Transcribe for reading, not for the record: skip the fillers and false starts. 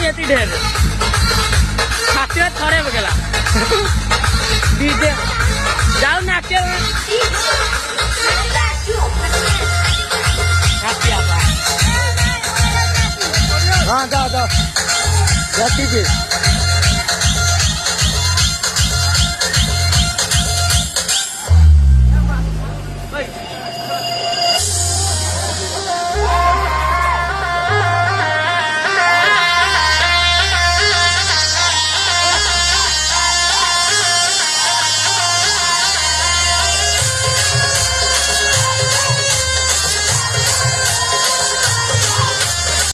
येती ढेर खाते थोड़े बगेला डीजे जाओ नाचे हाँ जाओ जाओ जाती भी